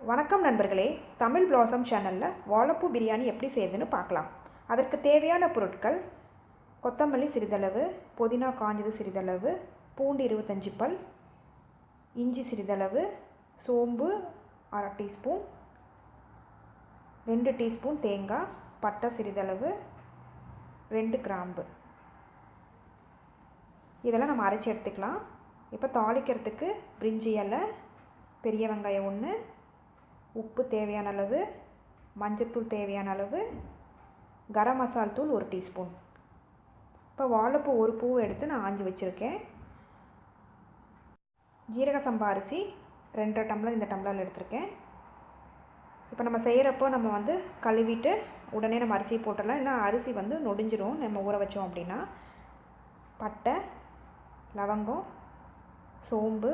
வணக்கம் நண்பர்களே, தமிழ் பிளாசம் சேனலில் வாழைப்பூ பிரியாணி எப்படி செய்யுதுன்னு பார்க்கலாம். அதற்கு தேவையான பொருட்கள்: கொத்தமல்லி சிறிதளவு, புதினா காஞ்சது சிறிதளவு, பூண்டு 25 பல், இஞ்சி சிறிதளவு, சோம்பு அரை டீஸ்பூன், 2 டீஸ்பூன் தேங்காய், பட்டை சிறிதளவு, 2 கிராம்பு. இதெல்லாம் நம்ம அரைச்சி எடுத்துக்கலாம். இப்போ தாளிக்கிறதுக்கு பிரிஞ்சி இலை, பெரிய வெங்காயம் 1, உப்பு தேவையான அளவு, மஞ்சத்தூள் தேவையான அளவு, கரம் மசால் தூள் 1 டீஸ்பூன். இப்போ வாழைப்பூ ஒரு பூவை எடுத்து நான் ஆஞ்சி வச்சுருக்கேன். ஜீரக சம்பா அரிசி 2.5 டம்ளர் இந்த டம்ளரில் எடுத்திருக்கேன். இப்போ நம்ம செய்கிறப்போ நம்ம கழுவிட்டு உடனே நம்ம அரிசியை போட்டுடலாம். இல்லை அரிசி நொடிஞ்சிரும் நம்ம ஊற வச்சோம் அப்படின்னா. பட்டை, லவங்கம், சோம்பு,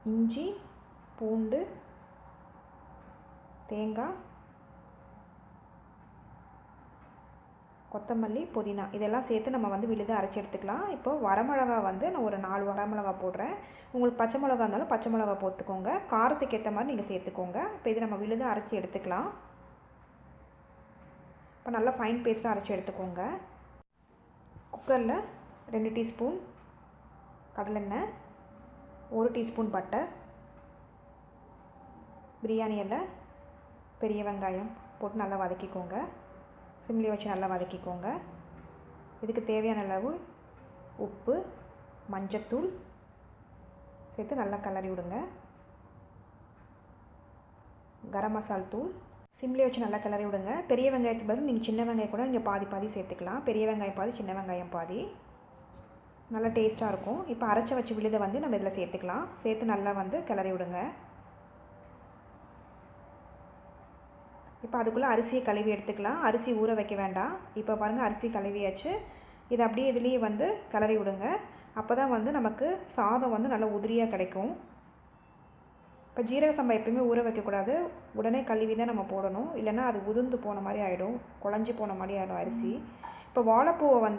இஞ்சி, பூண்டு, தேங்காய், கொத்தமல்லி, புதினா இதெல்லாம் சேர்த்து நம்ம விழுது அரைச்சி எடுத்துக்கலாம். இப்போது வரமிளகா நான் ஒரு 4 வரமிளகா போடுறேன். உங்களுக்கு பச்சை மிளகா இருந்தாலும் பச்சை மிளகா போட்டுக்கோங்க. காரத்துக்கு ஏற்ற மாதிரி நீங்கள் சேர்த்துக்கோங்க. இப்போ இது நம்ம விழுது அரைச்சி எடுத்துக்கலாம். இப்போ நல்லா ஃபைன் பேஸ்ட்டாக அரைச்சி எடுத்துக்கோங்க. குக்கரில் 2 டீஸ்பூன் கடலெண்ணெய், 1 டீஸ்பூன் பட்டர், பிரியாணி இலை, பெரிய வெங்காயம் போட்டு நல்லா வதக்கிக்கோங்க. சிம்லி வச்சு நல்லா வதக்கிக்கோங்க. இதுக்கு தேவையான அளவு உப்பு, மஞ்சத்தூள் சேர்த்து நல்லா கிளறி விடுங்க. கரம் மசால் தூள் சிம்லி வச்சு நல்லா கிளறி விடுங்க. பெரிய வெங்காயத்துக்கு பதில் நீங்கள் சின்ன வெங்காயம் கூட நீங்கள் பாதி பாதி சேர்த்துக்கலாம். பெரிய வெங்காயம் பாதி, சின்ன வெங்காயம் பாதி, நல்லா டேஸ்ட்டாக இருக்கும். இப்போ அரைச்சி வச்ச விழுதை நம்ம இதில் சேர்த்துக்கலாம். சேர்த்து நல்லா கிளறி விடுங்க. இப்போ அதுக்குள்ளே அரிசியை கழுவி எடுத்துக்கலாம். அரிசி ஊற வைக்க வேண்டாம். இப்போ பாருங்கள், அரிசி கழுவியாச்சு. இதை அப்படியே இதுலேயே கிளறி விடுங்க. அப்போ தான் நமக்கு சாதம் நல்லா உதிரியாக கிடைக்கும். இப்போ ஜீரக சம்பா எப்பயுமே ஊற வைக்கக்கூடாது. உடனே கழுவி தான் நம்ம போடணும். இல்லைன்னா அது உதிர்ந்து போன மாதிரி ஆகிடும், குழஞ்சி போன மாதிரி ஆகிடும் அரிசி. இப்போ வாழைப்பூவை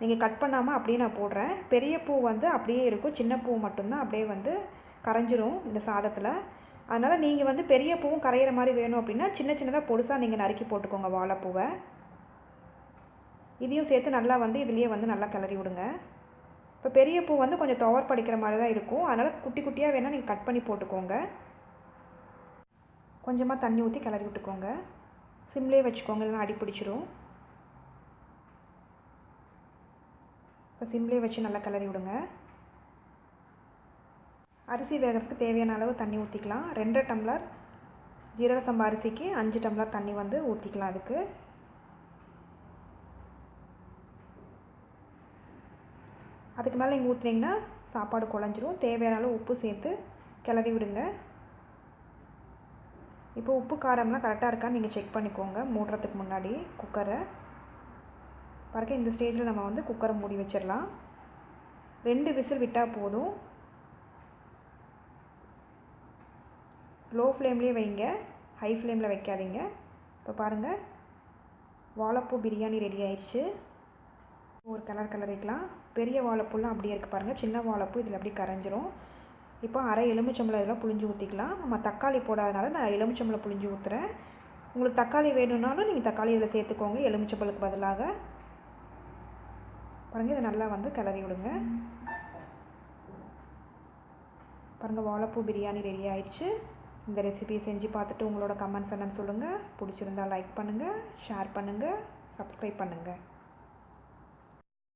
நீங்கள் கட் பண்ணாமல் அப்படியே நான் போடுறேன். பெரிய பூ அப்படியே இருக்கும், சின்ன பூ மட்டும்தான் அப்படியே கரைஞ்சிரும் இந்த சாதத்தில். அதனால் நீங்கள் பெரிய பூவும் கரையிற மாதிரி வேணும் அப்படின்னா சின்ன சின்னதாக பொடுசாக நீங்கள் நறுக்கி போட்டுக்கோங்க வாழைப்பூவை. இதையும் சேர்த்து நல்லா இதுலேயே நல்லா கிளறி விடுங்க. இப்போ பெரிய பூ கொஞ்சம் துவர் படிக்கிற மாதிரி தான் இருக்கும். அதனால் குட்டி குட்டியாக வேணால் நீங்கள் கட் பண்ணி போட்டுக்கோங்க. கொஞ்சமாக தண்ணி ஊற்றி கிளறி விட்டுக்கோங்க. சிம்லேயே வச்சுக்கோங்க, இல்லைன்னா அடி பிடிச்சிரும். இப்போ சிம்லேயே வச்சு நல்லா கிளறி விடுங்க. அரிசி வேகிறதுக்கு தேவையான அளவு தண்ணி ஊற்றிக்கலாம். 2 டம்ளர் ஜீரக சம்பா அரிசிக்கு 5 டம்ளர் தண்ணி ஊற்றிக்கலாம். அதுக்கு மேலே நீங்கள் ஊற்றுனீங்கன்னா சாப்பாடு குழஞ்சிரும். தேவையான அளவு உப்பு சேர்த்து கிளறி விடுங்க. இப்போ உப்பு காரம்லாம் கரெக்டாக இருக்கான்னு நீங்கள் செக் பண்ணிக்கோங்க மூடுறதுக்கு முன்னாடி குக்கரை. பாருங்க, இந்த ஸ்டேஜில் நம்ம குக்கரை மூடி வச்சிடலாம். 2 விசில் விட்டால் போதும். லோ ஃப்ளேம்லேயே வைங்க, ஹை ஃப்ளேமில் வைக்காதீங்க. இப்போ பாருங்கள், வாழைப்பூ பிரியாணி ரெடி ஆயிடுச்சு. ஒரு கலரிக்கலாம். பெரிய வாழைப்பூலாம் அப்படியே இருக்குது பாருங்கள். சின்ன வாழைப்பூ இதில் அப்படியே கரைஞ்சிரும். இப்போ அரை எலுமிச்சம்பழம் இதெல்லாம் புளிஞ்சு ஊற்றிக்கலாம். நம்ம தக்காளி போடாதனால நான் எலுமிச்சம்பழம் புளிஞ்சு ஊற்றுறேன். உங்களுக்கு தக்காளி வேணும்னாலும் நீங்கள் தக்காளி இதில் சேர்த்துக்கோங்க எலுமிச்சம்பழத்துக்கு பதிலாக. பாருங்கள், இதை நல்லா கிளறி விடுங்க. பாருங்கள், வாழைப்பூ பிரியாணி ரெடி ஆயிடுச்சு. இந்த ரெசிபியை செஞ்சு பார்த்துட்டு உங்களோட கமெண்ட்ஸ் என்னன்னு சொல்லுங்கள். பிடிச்சிருந்தால் லைக் பண்ணுங்கள், ஷேர் பண்ணுங்கள், சப்ஸ்கிரைப் பண்ணுங்கள்.